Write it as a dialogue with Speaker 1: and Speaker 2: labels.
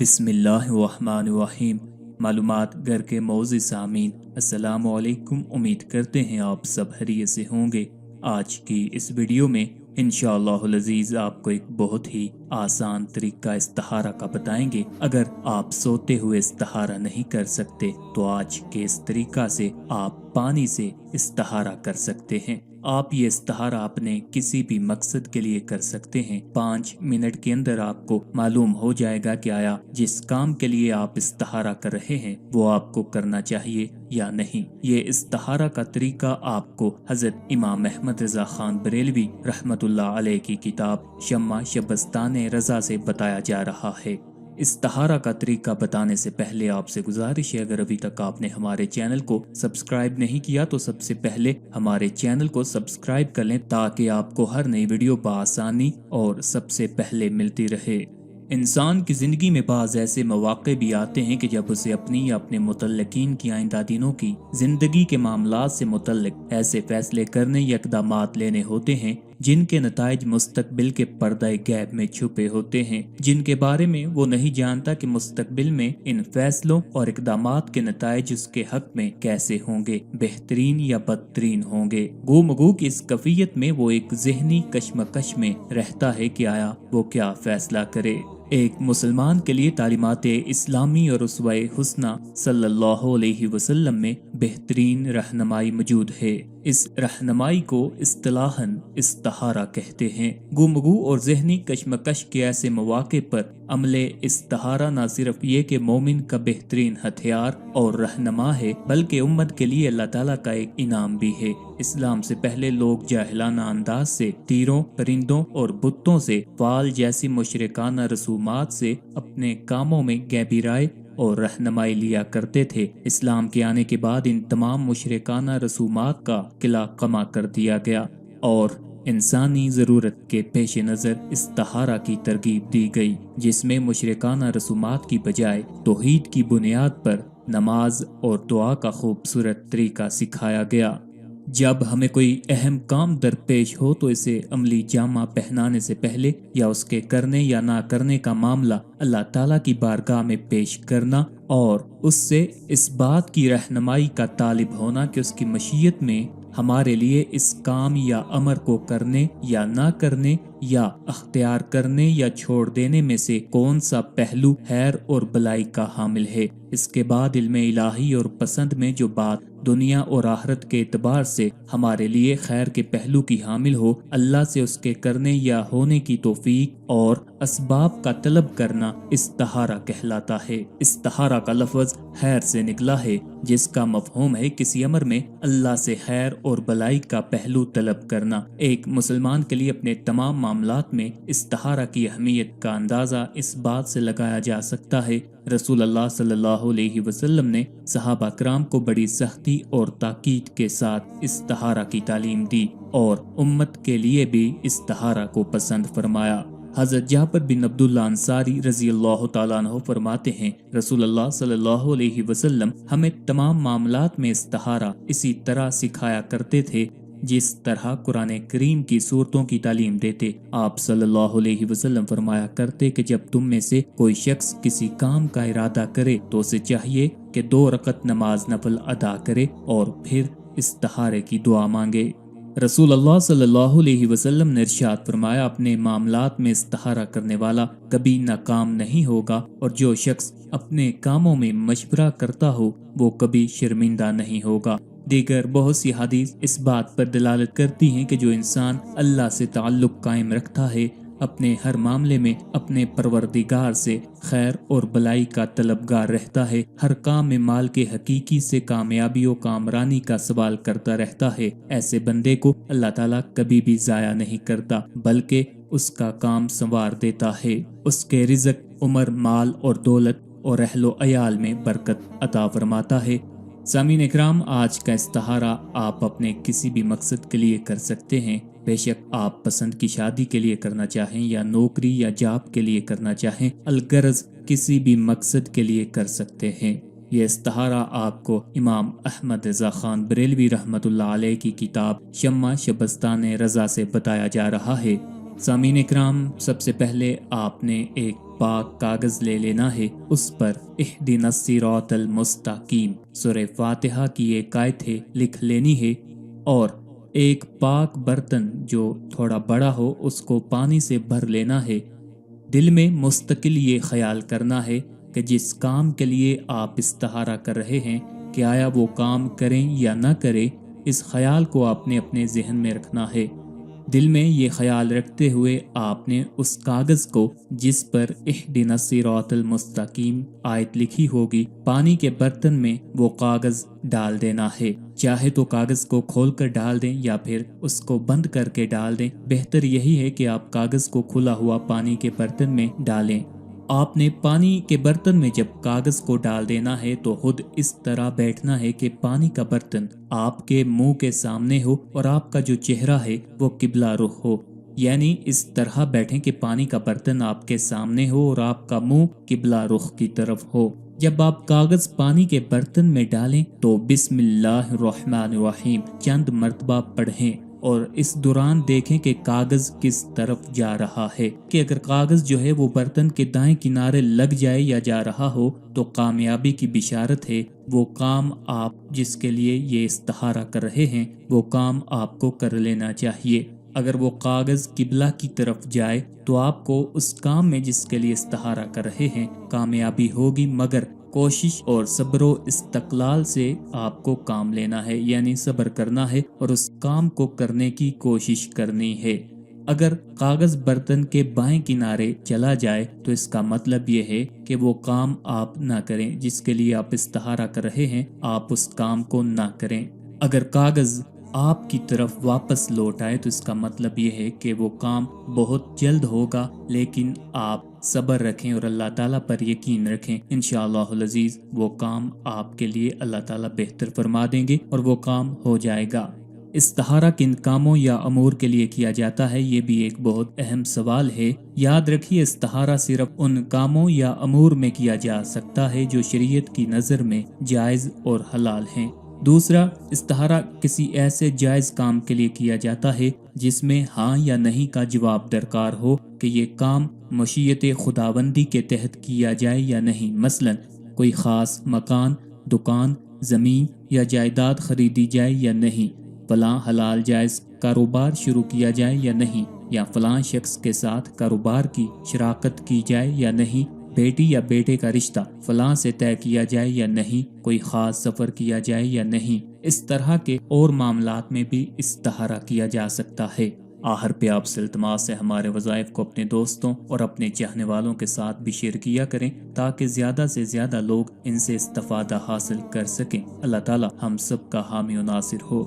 Speaker 1: बिस्मिल्लाहिर्रहमानिर्रहीम। मालूमात घर के मौज़ी सामीन, अस्सलाम वालेकुम। उम्मीद करते हैं आप सब खैरियत से होंगे। आज की इस वीडियो में इंशाअल्लाहुल अज़ीज़ आपको एक बहुत ही आसान तरीका इस्तिखारा का बताएंगे। अगर आप सोते हुए इस्तिखारा नहीं कर सकते तो आज के इस तरीका से आप पानी से इस्तिखारा कर सकते हैं। आप ये इस्तिखारा अपने किसी भी मकसद के लिए कर सकते हैं। 5 मिनट के अंदर आपको मालूम हो जाएगा कि आया जिस काम के लिए आप इस्तिखारा कर रहे हैं वो आपको करना चाहिए या नहीं। ये इस्तिखारा का तरीका आपको हजरत इमाम अहमद रजा खान बरेलवी रहमतुल्लाह अलैह की किताब शम्मा शबस्ताने रजा से बताया जा रहा है। इस्तिखारा का तरीका बताने से पहले आपसे गुजारिश है, अगर अभी तक आपने हमारे चैनल को सब्सक्राइब नहीं किया तो सबसे पहले हमारे चैनल को सब्सक्राइब कर लें ताकि आपको हर नई वीडियो बआसानी और सबसे पहले मिलती रहे। इंसान की ज़िंदगी में बाज़ ऐसे मौक़े भी आते हैं कि जब उसे अपनी या अपने मुतल्लिकीन की आइंदा दिनों की ज़िंदगी के मामलात से मुतल्लिक ऐसे फैसले करने या इक़दामात लेने होते हैं जिनके नताइज मुस्तकबिल के पर्दाए गैब में छुपे होते हैं, जिनके बारे में वो नहीं जानता कि मुस्तकबिल में इन फैसलों और इक़दामात के नताइज उसके हक में कैसे होंगे, बेहतरीन या बदतरीन होंगे। गुमगू की इस कैफियत में वो एक ज़हनी कश्मकश में रहता है कि आया वो क्या फैसला करे। एक मुसलमान के लिए तालीमात इस्लामी और उसवाए हुस्ना सल्लल्लाहु अलैहि वसल्लम में बेहतरीन रहनुमाई मौजूद है। इस रहनुमाई को इस्तिलाहन इस्तिखारा कहते हैं। गुमगू और ज़हनी कश्मकश के ऐसे मौके पर अमले इस्तिखारा न सिर्फ ये कि मोमिन का बेहतरीन हथियार और रहनुमा है बल्कि उम्मत के लिए अल्लाह ताला का एक इनाम भी है। इस्लाम से पहले लोग जाहिलाना अंदाज से तीरों, परिंदों और बुतों से, फाल जैसी मुशरिकाना रसूमात से अपने कामों में गैबी और रहनुमाई लिया करते थे। इस्लाम के आने के बाद इन तमाम मुशरिकाना रसूमात का किला कमा कर दिया गया और इंसानी ज़रूरत के पेश नज़र इस्तिखारा की तरगीब दी गई, जिसमें मुशरिकाना रसूमात की बजाय तौहीद की बुनियाद पर नमाज और दुआ का खूबसूरत तरीका सिखाया गया। जब हमें कोई अहम काम दरपेश हो तो इसे अमली जामा पहनाने से पहले या उसके करने या ना करने का मामला अल्लाह ताला की बारगाह में पेश करना और उससे इस बात की रहनुमाई का तालिब होना कि उसकी मशीयत में हमारे लिए इस काम या अमर को करने या ना करने या अख्तियार करने या छोड़ देने में से कौन सा पहलू खैर और भलाई का हामिल है। इसके बाद इल्मे इलाही और पसंद में जो बात दुनिया और आखिरत के एतबार से हमारे लिए खैर के पहलू की हामिल हो, अल्लाह से उसके करने या होने की तौफीक और असबाब का तलब करना इस्तिखारा कहलाता है। इस्तिखारा का लफ्ज़ खैर से निकला है, जिसका मफहूम है किसी अमर में अल्लाह से खैर और भलाई का पहलू तलब करना। एक मुसलमान के लिए अपने तमाम मामलात में इस्तिखारा की अहमियत का अंदाज़ा इस बात से लगाया जा सकता है, रसूल अल्लाह सल्लल्लाहु अलैहि वसल्लम ने सहाबा कराम को बड़ी सख्ती और ताकीद के साथ इस्तिखारा की तालीम दी और उम्मत के लिए भी इस्तिखारा को पसंद फरमाया। हज़रत जाबिर बिन अब्दुल्लाह अंसारी रज़ी अल्लाह तआला अन्हु फरमाते हैं, रसूल अल्लाह सल्लल्लाहु अलैहि वसल्लम हमें तमाम मामलात में इस्तिखारा इसी तरह सिखाया करते थे जिस तरह कुरान करीम की सूरतों की तालीम देते। आप सल्लल्लाहु अलैहि वसल्लम फरमाया करते कि जब तुम में से कोई शख्स किसी काम का इरादा करे तो उसे चाहिए कि 2 रकत नमाज नफल अदा करे और फिर इस्तिखारे की दुआ मांगे। रसूल अल्लाह सल्लल्लाहु अलैहि वसल्लम ने इरशाद फरमाया, अपने मामलात में इस्तिखारा करने वाला कभी नाकाम नहीं होगा और जो शख्स अपने कामों में मशवरा करता हो वो कभी शर्मिंदा नहीं होगा। दीगर बहुत सी हदीस इस बात पर दलालत करती हैं कि जो इंसान अल्लाह से ताल्लुक कायम रखता है, अपने हर मामले में अपने परवरदिगार से खैर और भलाई का तलबगार रहता है, हर काम में माल के हकीकी से कामयाबी और कामरानी का सवाल करता रहता है, ऐसे बंदे को अल्लाह ताला कभी भी जाया नहीं करता बल्कि उसका काम संवार देता है, उसके रिज़्क, उम्र, माल और दौलत और अहलो अयाल में बरकत अता फरमाता है। सामीन इकराम, आज का इस्तिखारा आप अपने किसी भी मकसद के लिए कर सकते हैं। बेशक आप पसंद की शादी के लिए करना चाहें या नौकरी या जॉब के लिए करना चाहें, अलगरज किसी भी मकसद के लिए कर सकते हैं। ये इस्तिखारा आपको इमाम अहमद रजा खान बरेलवी रहमतुल्लाह अलैह की किताब शम्मा शबस्ताने रजा से बताया जा रहा है। सामीन इकराम, सबसे पहले आपने एक पाक कागज ले लेना है, उस पर इहदिनस सिरातल मुस्तकीम सूरह फातिहा की एक आयत लिख लेनी है और एक पाक बर्तन जो थोड़ा बड़ा हो उसको पानी से भर लेना है। दिल में मुस्तकिल ये ख्याल करना है कि जिस काम के लिए आप इस्तिहारा कर रहे हैं कि आया वो काम करें या ना करें, इस ख्याल को आपने अपने जहन में रखना है। दिल में ये ख्याल रखते हुए आपने उस कागज को जिस पर इहदिनस सिरातल मुस्तकीम आयत लिखी होगी, पानी के बर्तन में वो कागज डाल देना है। चाहे तो कागज को खोलकर डाल दें या फिर उसको बंद करके डाल दें। बेहतर यही है कि आप कागज को खुला हुआ पानी के बर्तन में डालें। आपने पानी के बर्तन में जब कागज को डाल देना है तो खुद इस तरह बैठना है कि पानी का बर्तन आपके मुंह के सामने हो और आपका जो चेहरा है वो किबला रुख हो। यानी इस तरह बैठें कि पानी का बर्तन आपके सामने हो और आपका मुंह किबला रुख की तरफ हो। जब आप कागज पानी के बर्तन में डालें तो बिस्मिल्लाहिर्रहमानिर्रहीम चंद मर्तबा पढ़ें और इस दौरान देखें कि कागज किस तरफ जा रहा है। कि अगर कागज जो है वो बर्तन के दाएं किनारे लग जाए या जा रहा हो तो कामयाबी की बिशारत है। वो काम आप जिसके लिए ये इस्तिहारा कर रहे हैं वो काम आपको कर लेना चाहिए। अगर वो कागज किबला की तरफ जाए तो आपको उस काम में जिसके लिए इस्तिहारा कर रहे हैं कामयाबी होगी, मगर कोशिश और सब्र व इस्तकलाल से आपको काम लेना है, यानी सब्र करना है और उस काम को करने की कोशिश करनी है। अगर कागज बर्तन के बाएं किनारे चला जाए तो इसका मतलब ये है कि वो काम आप ना करें जिसके लिए आप इस्तिहारा कर रहे हैं, आप उस काम को ना करें। अगर कागज आपकी तरफ वापस लौट आए तो इसका मतलब ये है कि वो काम बहुत जल्द होगा, लेकिन आप सब्र रखें और अल्लाह ताला पर यकीन रखें। इंशाअल्लाह अज़ीज़ वो काम आपके लिए अल्लाह ताला बेहतर फरमा देंगे और वो काम हो जाएगा। इस्तिहारा किन कामों या अमूर के लिए किया जाता है, ये भी एक बहुत अहम सवाल है। याद रखिए, इस्तिहारा सिर्फ उन कामों या अमूर में किया जा सकता है जो शरीयत की नज़र में जायज़ और हलाल हैं। दूसरा, इस्तिहारा किसी ऐसे जायज़ काम के लिए किया जाता है जिसमें हाँ या नहीं का जवाब दरकार हो कि ये काम मशीयत खुदाबंदी के तहत किया जाए या नहीं। मसलन कोई ख़ास मकान, दुकान, ज़मीन या जायदाद खरीदी जाए या नहीं, फलां हलाल जायज़ कारोबार शुरू किया जाए या नहीं, या फलां शख्स के साथ कारोबार की शराकत की जाए या नहीं, बेटी या बेटे का रिश्ता फलां से तय किया जाए या नहीं, कोई खास सफर किया जाए या नहीं। इस तरह के और मामलात में भी इस्तिहारा किया जा सकता है। आखिर पे आपसे इल्तिमास है हमारे वज़ाइफ को अपने दोस्तों और अपने चाहने वालों के साथ भी शेयर किया करें ताकि ज़्यादा से ज़्यादा लोग इनसे इस्तिफादा हासिल कर सकें। अल्लाह ताला हम सब का हामी और नासिर हो।